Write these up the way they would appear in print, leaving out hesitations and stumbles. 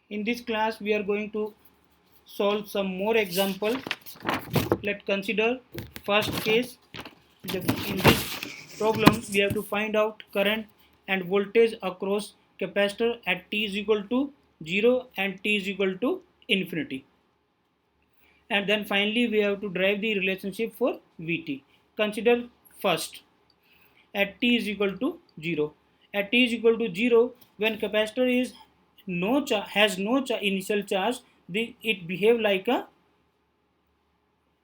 In this class, we are going to solve some more example. Let's consider first case. In this problem, we have to find out current and voltage across capacitor at t is equal to 0 and t is equal to infinity. And then finally, we have to derive the relationship for Vt. Consider first at t is equal to 0. At t is equal to 0, when capacitor is has no initial charge, it behave like a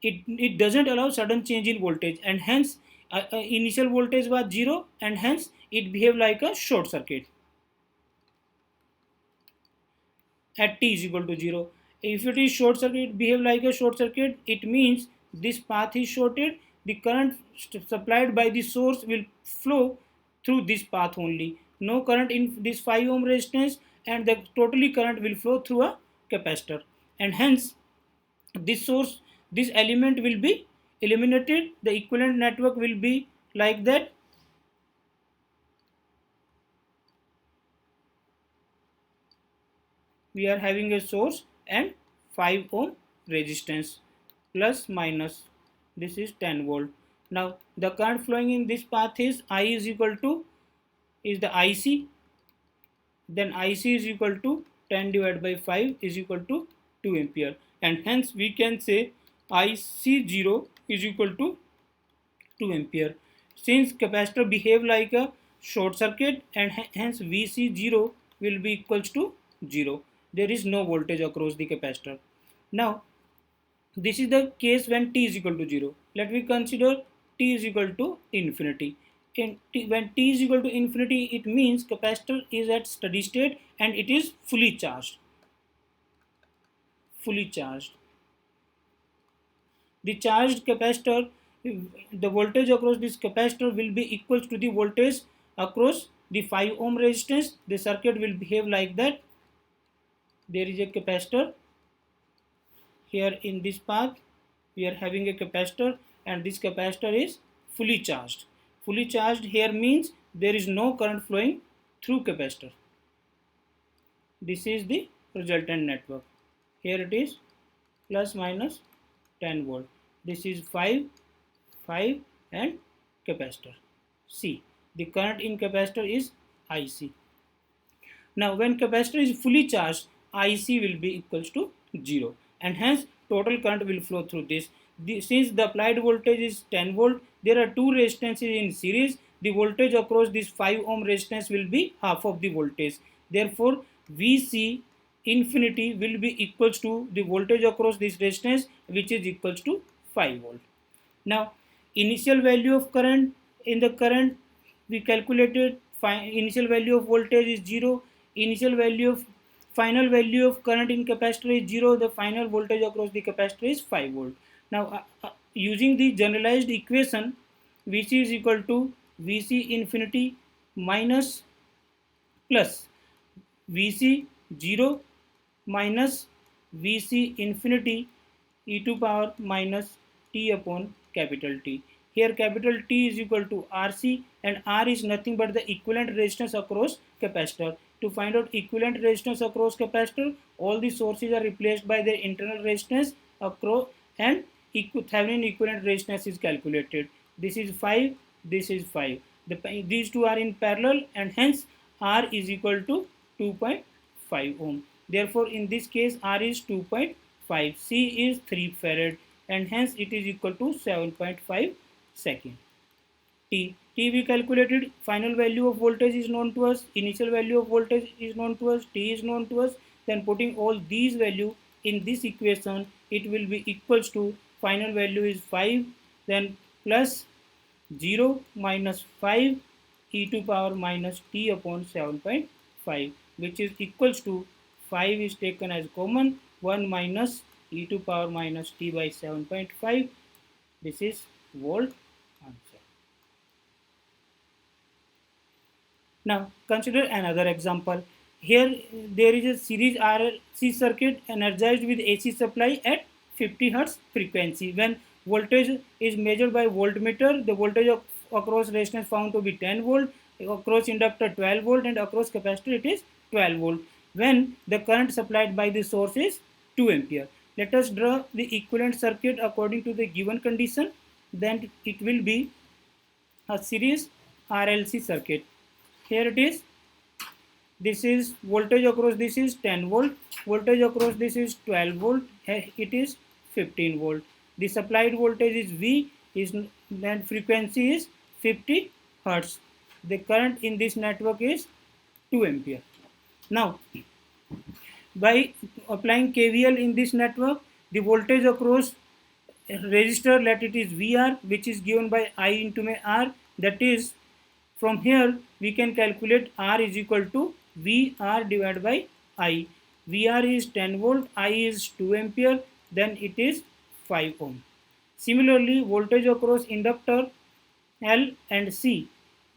it doesn't allow sudden change in voltage, and hence initial voltage was 0, and hence it behave like a short circuit at t is equal to 0. If it is short circuit, it behave like a short circuit. It means this path is shorted. The current supplied by the source will flow through this path only. No current in this 5 ohm resistance, and the totally current will flow through a capacitor. And hence, this source, this element will be eliminated. The equivalent network will be like that. We are having a source and 5 ohm resistance plus minus, this is 10 volt. Now the current flowing in this path is I is equal to, is the IC, then IC is equal to 10 divided by 5 is equal to 2 ampere, and hence we can say IC0 is equal to 2 ampere. Since capacitor behave like a short circuit, and hence VC0 will be equals to 0. There is no voltage across the capacitor. Now this is the case when t is equal to 0. Let me consider t is equal to infinity. When t is equal to infinity, it means capacitor is at steady state and it is fully charged. Fully charged. The charged capacitor, the voltage across this capacitor will be equal to the voltage across the 5 ohm resistance. The circuit will behave like that. There is a capacitor. Here in this path, we are having a capacitor, and this capacitor is fully charged. Fully charged here means there is no current flowing through capacitor. This is the resultant network. Here it is plus minus 10 volt. This is 5 and capacitor C. The current in capacitor is IC. Now when capacitor is fully charged, IC will be equals to 0, and hence total current will flow through this. Since the applied voltage is 10 volt, there are two resistances in series. The voltage across this 5 ohm resistance will be half of the voltage. Therefore VC infinity will be equals to the voltage across this resistance, which is equals to 5 volt. Now initial value of current, in the current we calculated initial value of voltage is 0, initial value of final value of current in capacitor is 0, the final voltage across the capacitor is 5 volt. Now using the generalized equation, Vc is equal to Vc infinity minus plus Vc 0 minus Vc infinity e to power minus t upon capital T. Here capital T is equal to RC, and R is nothing but the equivalent resistance across capacitor. To find out equivalent resistance across capacitor, all the sources are replaced by their internal resistance across, and Thevenin equivalent resistance is calculated. This is 5, this is 5. These two are in parallel, and hence R is equal to 2.5 ohm. Therefore in this case R is 2.5, C is 3 farad, and hence it is equal to 7.5 second. T we calculated. Final value of voltage is known to us, initial value of voltage is known to us, T is known to us. Then putting all these value in this equation, it will be equals to, final value is 5, then plus 0 minus 5 e to power minus t upon 7.5, which is equals to 5 is taken as common, 1 minus e to power minus t by 7.5. This is volt answer. Now consider another example. Here there is a series RLC circuit energized with AC supply at 50 Hz frequency. When voltage is measured by voltmeter, the voltage across resistance found to be 10 volt, across inductor 12 volt, and across capacitor it is 12 volt. when the current supplied by the source is 2 ampere. Let us draw the equivalent circuit according to the given condition. Then it will be a series RLC circuit. Here it is. This is voltage across this is 10 volt, voltage across this is 12 volt, it is 15 volt. The supplied voltage is V, is and frequency is 50 hertz. The current in this network is 2 ampere. Now, by applying KVL in this network, the voltage across resistor, let it is VR, which is given by I into my R, that is, from here we can calculate R is equal to VR divided by I. VR is 10 volt, I is 2 ampere, then it is 5 ohm. Similarly, voltage across inductor L and C,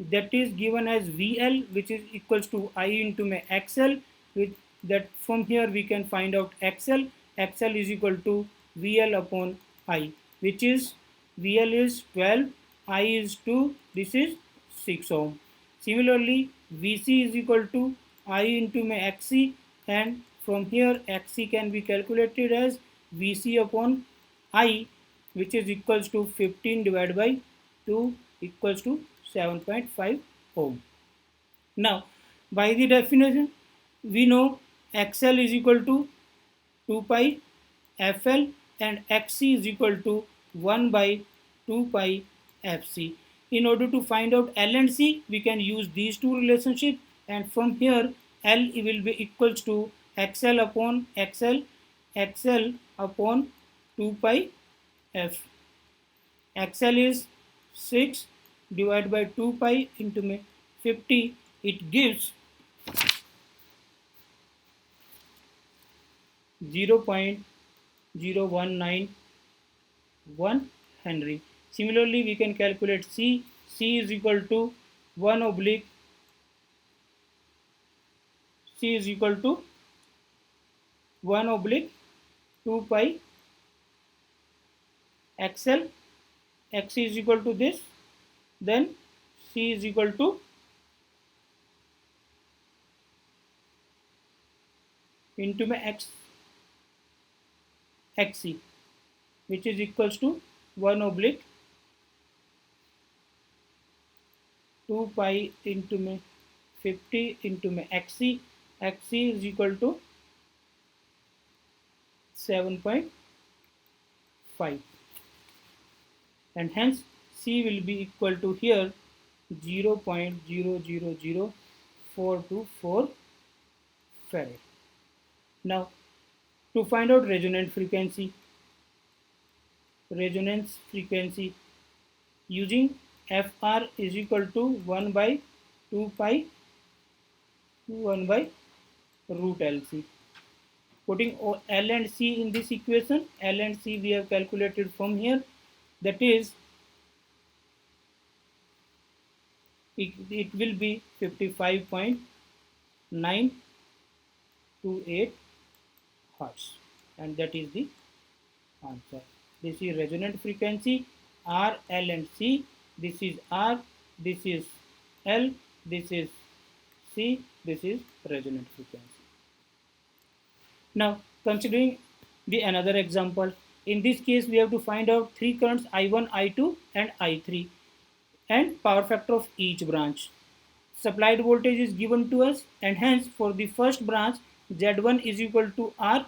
that is given as VL, which is equals to I into my XL, with that from here we can find out XL. XL is equal to VL upon I, which is VL is 12, I is 2, this is 6 ohm. Similarly, VC is equal to I into my XC, and from here XC can be calculated as VC upon I, which is equals to 15 divided by 2 equals to 7.5 ohm. Now, by the definition, we know XL is equal to 2 pi FL and XC is equal to 1 by 2 pi FC. In order to find out L and C, we can use these two relationships, and from here L will be equals to XL upon XL, XL upon 2 pi F. XL is 6 divided by 2 pi into 50, it gives 0.0191 Henry. Similarly, we can calculate C. C is equal to 1 oblique C is equal to 1 oblique 2 pi XL. X is equal to this, then C is equal to into my XC, which is equals to 1 oblique 2 pi into my 50 into my XC. XC is equal to 7.5, and hence C will be equal to here 0.000424 farad. Now, to find out resonance frequency using Fr is equal to 1 by 2 pi 1 by root LC. Putting L and C in this equation, L and C we have calculated from here, that is it will be 55.928 hertz, and that is the answer. This is resonant frequency R, L and C. This is R, this is L, this is C, this is resonant frequency. Now, considering the another example, in this case we have to find out three currents I1, I2 and I3 and power factor of each branch. Supplied voltage is given to us, and hence for the first branch Z1 is equal to R,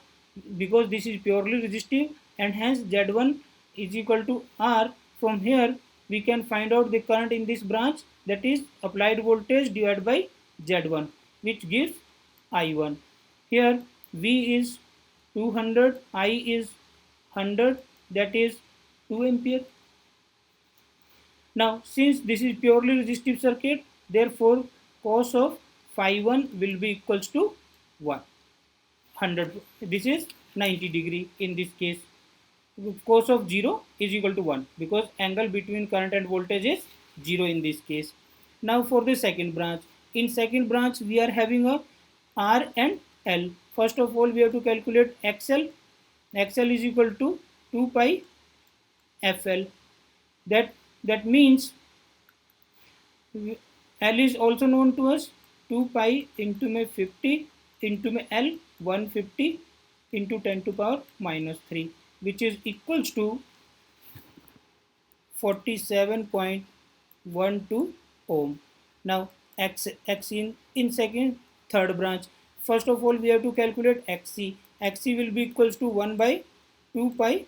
because this is purely resistive, and hence Z1 is equal to R. From here we can find out the current in this branch, that is applied voltage divided by Z1, which gives I1. Here V is 200, I is 100, that is 2 ampere. Now, since this is purely resistive circuit, therefore cos of phi 1 will be equals to 100. This is 90 degree in this case. Cos of 0 is equal to 1, because angle between current and voltage is 0 in this case. Now for the second branch. In second branch we are having a R and L. First of all we have to calculate XL. XL is equal to 2 pi FL. That means L is also known to us 2 pi into 50 into my L 150 into 10 to power minus 3, which is equals to 47.12 ohm. Now X in second third branch. First of all, we have to calculate Xc. Xc will be equals to 1 by 2 pi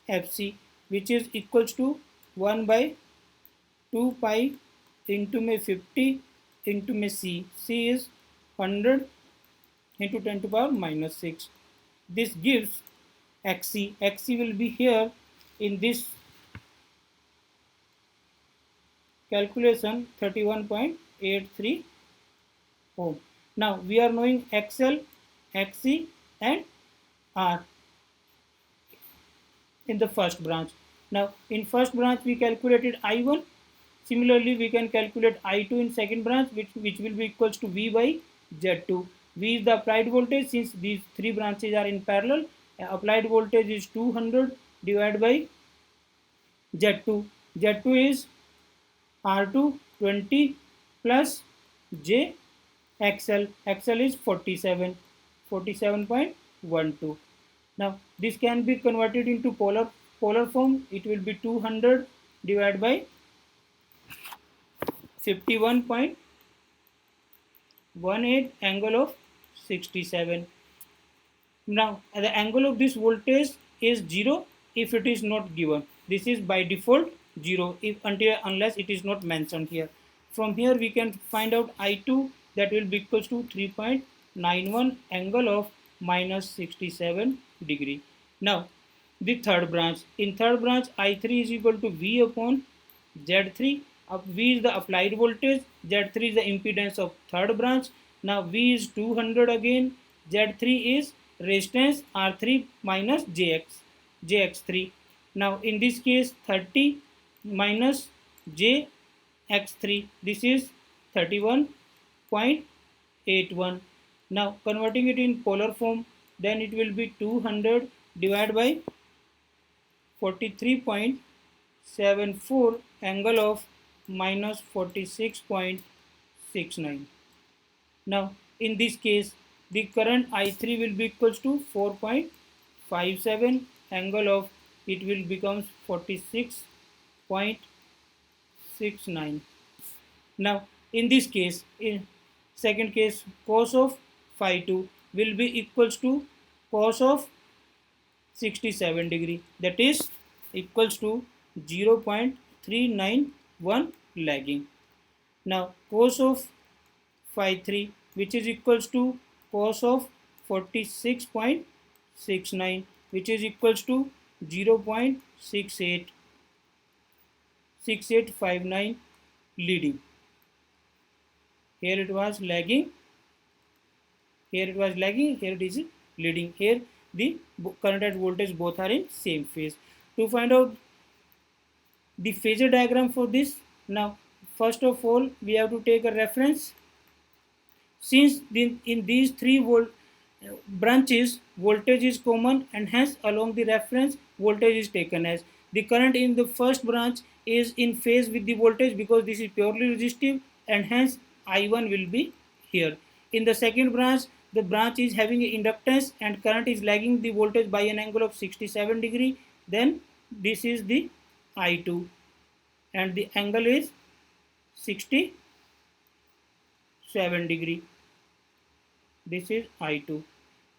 Fc, which is equals to 1 by 2 pi into my 50 into my C. C is 100 into 10 to power minus 6. This gives Xc. Xc will be here in this calculation 31.83 ohm. Now we are knowing XL, Xc and R in the first branch. Now in first branch we calculated I1. Similarly we can calculate I2 in second branch, which will be equals to V by Z2. V is the applied voltage. Since these three branches are in parallel, applied voltage is 200 divided by Z2. Z2 is R2 20 plus J XL. XL is 47, 47.12. Now this can be converted into polar form. It will be 200 divided by 51.18 angle of 67. Now the angle of this voltage is 0 if it is not given. This is by default 0 if unless it is not mentioned here. From here we can find out I2, that will be equals to 3.91 angle of minus 67 degree. Now the third branch. In third branch I3 is equal to V upon Z3. V is the applied voltage, Z3 is the impedance of third branch. Now V is 200 again, Z3 is resistance R3 minus JX3. Now in this case 30 minus JX3, this is 31.81. Now converting it in polar form, then it will be 200 divided by 43.74 angle of minus 46.69. Now in this case the current I3 will be equals to 4.57 angle of, it will becomes 46.69. Now in this case, in second case, cos of phi 2 will be equals to cos of 67 degree, that is equals to 0.391 lagging. Now cos of phi 3, which is equals to cos of 46.69, which is equals to 0.6859 leading. Here it was lagging, here it was lagging, here it is leading. Here the current and voltage both are in same phase. To find out the phasor diagram for this, now first of all we have to take a reference. Since in these three branches voltage is common, and hence along the reference voltage is taken as, the current in the first branch is in phase with the voltage because this is purely resistive, and hence I1 will be here. In the second branch, the branch is having inductance and current is lagging the voltage by an angle of 67 degree, then this is the I2 and the angle is 67 degree. This is I2.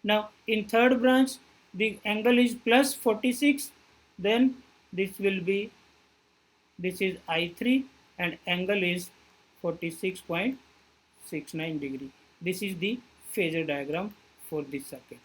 Now in third branch the angle is plus 46, then this will be, this is I3 and angle is 46.69 degree. This is the phasor diagram for this circuit.